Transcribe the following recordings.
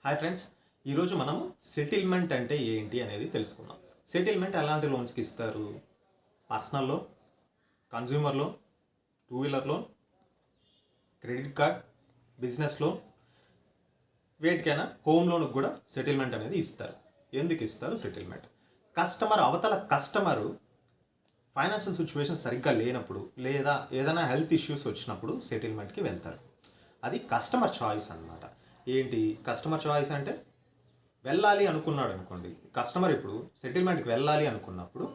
Hi friends, ఈరోజు మనము settlement అంటే ఏంటి అనేది తెలుసుకుందాం. సెటిల్మెంట్ ఎలాంటి లోన్స్కి ఇస్తారు? Personal loan, consumer loan, two wheeler loan, credit card, business loan, వేటికైనా హోమ్ లోన్కి కూడా సెటిల్మెంట్ అనేది ఇస్తారు. ఎందుకు ఇస్తారు సెటిల్మెంట్? అవతల కస్టమరు ఫైనాన్షియల్ సిచ్యువేషన్ సరిగ్గా లేనప్పుడు లేదా ఏదైనా హెల్త్ ఇష్యూస్ వచ్చినప్పుడు సెటిల్మెంట్కి వెళ్తారు. అది కస్టమర్ చాయిస్ అన్నమాట. ఏంటి కస్టమర్ చాయిస్ అంటే? వెళ్ళాలి అనుకున్నాడు అనుకోండి, కస్టమర్ ఇప్పుడు సెటిల్మెంట్కి వెళ్ళాలి అనుకున్నప్పుడు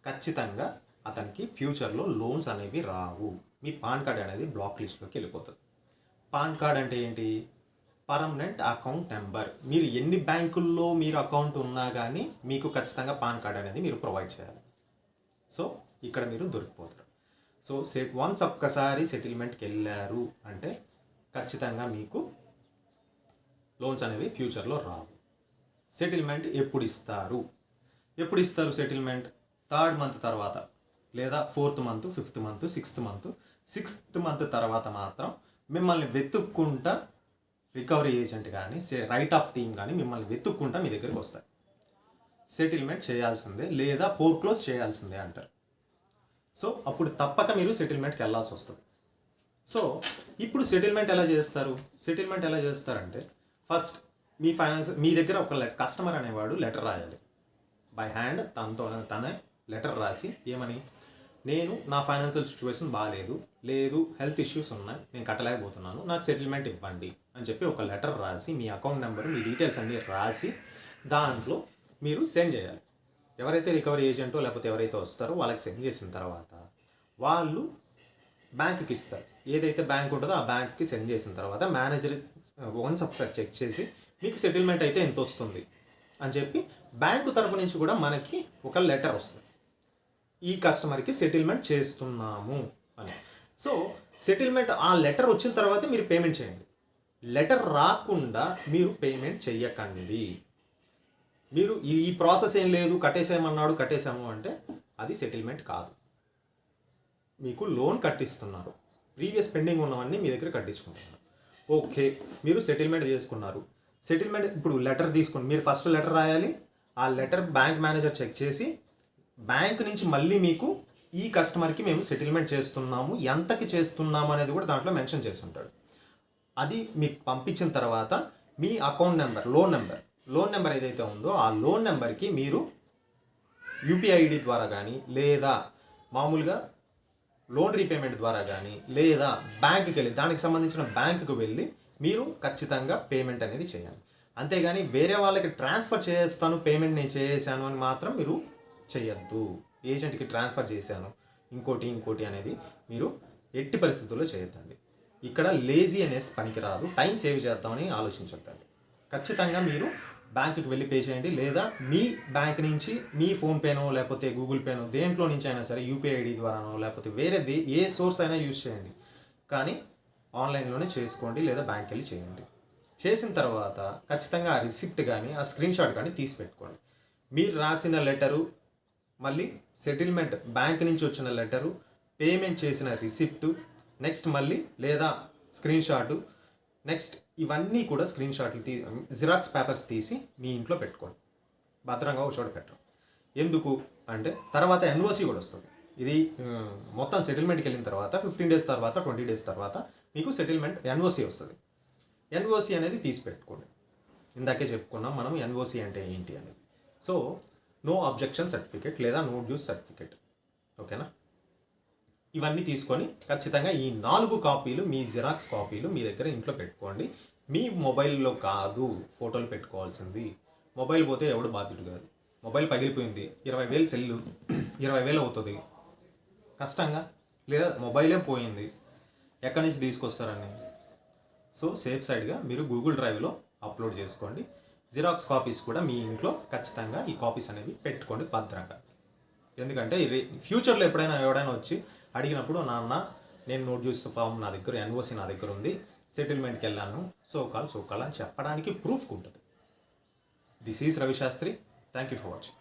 ఖచ్చితంగా అతనికి ఫ్యూచర్లో లోన్స్ అనేవి రావు. మీ పాన్ కార్డ్ అనేది బ్లాక్ లిస్ట్లోకి వెళ్ళిపోతుంది. పాన్ కార్డ్ అంటే ఏంటి? Permanent account number. మీరు ఎన్ని బ్యాంకుల్లో మీరు అకౌంట్ ఉన్నా కానీ మీకు ఖచ్చితంగా పాన్ కార్డ్ అనేది మీరు ప్రొవైడ్ చేయాలి. సో ఇక్కడ మీరు దొరికిపోతారు. సో వన్స్ ఒక్కసారి సెటిల్మెంట్కి వెళ్ళారు అంటే ఖచ్చితంగా మీకు లోన్స్ అనేవి ఫ్యూచర్లో రావు. సెటిల్మెంట్ ఎప్పుడు ఇస్తారు సెటిల్మెంట్? 3rd మంత్ తర్వాత, లేదా 4th month, 5th month, 6th month తర్వాత మాత్రం మిమ్మల్ని వెతుక్కుంటా రికవరీ ఏజెంట్ కానీ రైట్ ఆఫ్ టీమ్ కానీ మిమ్మల్ని వెతుక్కుంటా మీ దగ్గరికి వస్తారు. సెటిల్మెంట్ చేయాల్సిందే లేదా ఫోర్క్లోజ్ చేయాల్సిందే అంటారు. సో అప్పుడు తప్పక మీరు సెటిల్మెంట్కి వెళ్ళాల్సి వస్తుంది. సో ఇప్పుడు సెటిల్మెంట్ ఎలా చేస్తారంటే, ఫస్ట్ మీ దగ్గర ఒక కస్టమర్ అనేవాడు లెటర్ రాయాలి బై హ్యాండ్. తనే లెటర్ రాసి ఏమని, నేను నా ఫైనాన్షియల్ సిచ్యువేషన్ లేదు హెల్త్ ఇష్యూస్ ఉన్నాయి, నేను కట్టలేకపోతున్నాను, నాకు సెటిల్మెంట్ ఇవ్వండి అని చెప్పి ఒక లెటర్ రాసి మీ అకౌంట్ నెంబర్, మీ డీటెయిల్స్ అన్నీ రాసి దాంట్లో మీరు సెండ్ చేయాలి. ఎవరైతే రికవరీ ఏజెంటో లేకపోతే ఎవరైతే వస్తారో వాళ్ళకి సెండ్ చేసిన తర్వాత వాళ్ళు బ్యాంక్కి ఇస్తారు. ఏదైతే బ్యాంక్ ఉంటుందో ఆ బ్యాంక్కి సెండ్ చేసిన తర్వాత మేనేజర్ వన్స్ ఒకసారి చెక్ చేసి మీకు సెటిల్మెంట్ అయితే ఎంత వస్తుంది అని చెప్పి బ్యాంకు తరపు నుంచి కూడా మనకి ఒక లెటర్ వస్తుంది, ఈ కస్టమర్కి సెటిల్మెంట్ చేస్తున్నాము అని. సో సెటిల్మెంట్ ఆ లెటర్ వచ్చిన తర్వాత మీరు పేమెంట్ చేయండి. లెటర్ రాకుండా మీరు పేమెంట్ చెయ్యకండి. మీరు ఈ ప్రాసెస్ ఏం లేదు, కట్టేసాము అంటే అది సెటిల్మెంట్ కాదు. మీకు లోన్ కట్టిస్తున్నారు, ప్రీవియస్ పెండింగ్ ఉన్నవన్నీ మీ దగ్గర కట్టించుకుంటున్నారు. ఓకే, మీరు సెటిల్మెంట్ చేసుకున్నారు. సెటిల్మెంట్ ఇప్పుడు లెటర్ తీసుకోండి. మీరు ఫస్ట్ లెటర్ రాయాలి. ఆ లెటర్ బ్యాంక్ మేనేజర్ చెక్ చేసి బ్యాంక్ నుంచి మళ్ళీ మీకు ఈ కస్టమర్కి మేము సెటిల్మెంట్ చేస్తున్నాము, ఎంతకి చేస్తున్నాము అనేది కూడా దాంట్లో మెన్షన్ చేసి ఉంటాడు. అది మీకు పంపించిన తర్వాత మీ అకౌంట్ నెంబర్, లోన్ నెంబర్ ఏదైతే ఉందో ఆ లోన్ నెంబర్కి మీరు యూపీఐ ఐడి ద్వారా కానీ లేదా మామూలుగా లోన్ రీపేమెంట్ ద్వారా కానీ లేదా బ్యాంకుకి వెళ్ళి దానికి సంబంధించిన బ్యాంకుకి వెళ్ళి మీరు ఖచ్చితంగా పేమెంట్ అనేది చేయాలి. అంతేగాని వేరే వాళ్ళకి ట్రాన్స్ఫర్ చేస్తాను, పేమెంట్ నేను చేసాను అని మాత్రం మీరు చేయొద్దు. ఏజెంట్కి ట్రాన్స్ఫర్ చేశాను ఇంకోటి అనేది మీరు ఎట్టి పరిస్థితుల్లో చేయొద్దండి. ఇక్కడ లేజీ అనేసి పనికిరాదు. టైం సేవ్ చేద్దామని ఆలోచించొద్దండి. ఖచ్చితంగా మీరు బ్యాంకుకి వెళ్ళి పే చేయండి, లేదా మీ బ్యాంక్ నుంచి మీ ఫోన్పేనో లేకపోతే గూగుల్ పేనో దేంట్లో నుంచి అయినా సరే యూపీఐ ఐడి ద్వారానో లేకపోతే వేరేది ఏ సోర్స్ అయినా యూజ్ చేయండి. కానీ ఆన్లైన్లోనే చేసుకోండి లేదా బ్యాంక్కి వెళ్ళి చేయండి. చేసిన తర్వాత ఖచ్చితంగా ఆ రిసిప్ట్ కానీ ఆ స్క్రీన్ షాట్ కానీ తీసి పెట్టుకోండి. మీరు రాసిన లెటరు, మళ్ళీ సెటిల్మెంట్ బ్యాంక్ నుంచి వచ్చిన లెటరు, పేమెంట్ చేసిన రిసిప్టు, నెక్స్ట్ మళ్ళీ లేదా స్క్రీన్ షాటు, నెక్స్ట్ ఇవన్నీ కూడా స్క్రీన్ షాట్లు జిరాక్స్ పేపర్స్ తీసి మీ ఇంట్లో పెట్టుకోండి. భద్రంగా ఒక చోట పెట్టండి. ఎందుకు అంటే తర్వాత ఎన్ఓసి కూడా వస్తుంది. ఇది మొత్తం సెటిల్మెంట్కి వెళ్ళిన తర్వాత 15 days తర్వాత 20 days తర్వాత మీకు సెటిల్మెంట్ ఎన్ఓసి వస్తుంది. ఎన్ఓసి అనేది తీసి పెట్టుకోండి. ఇందాకే చెప్పుకున్నాం మనం ఎన్ఓసి అంటే ఏంటి అనేది. సో నో అబ్జెక్షన్ సర్టిఫికేట్ లేదా నో డ్యూస్ సర్టిఫికేట్, ఓకేనా? ఇవన్నీ తీసుకొని ఖచ్చితంగా ఈ 4 కాపీలు, మీ జిరాక్స్ కాపీలు మీ దగ్గర ఇంట్లో పెట్టుకోండి. మీ మొబైల్లో కాదు ఫోటోలు పెట్టుకోవాల్సింది. మొబైల్ పోతే ఎవడు బాధ్యుడు కాదు. మొబైల్ పగిలిపోయింది, 20,000 సెల్లు 20,000 అవుతుంది కష్టంగా, లేదా మొబైలే పోయింది, ఎక్కడి నుంచి తీసుకొస్తారని. సో సేఫ్ సైడ్గా మీరు గూగుల్ డ్రైవ్లో అప్లోడ్ చేసుకోండి. జిరాక్స్ కాపీస్ కూడా మీ ఇంట్లో ఖచ్చితంగా ఈ కాపీస్ అనేవి పెట్టుకోండి భద్రంగా. ఎందుకంటే ఫ్యూచర్లో ఎప్పుడైనా ఎవడైనా వచ్చి అడిగినప్పుడు, నాన్న నేను నోట్ డ్యూస్ ఫామ్ నా దగ్గర, ఎన్ఓసి నా దగ్గర ఉంది, సెటిల్మెంట్కి వెళ్ళాను, సో కాల్ అని చెప్పడానికి ప్రూఫ్ ఉంటుంది. This is Ravi Shastri. Thank you for watching.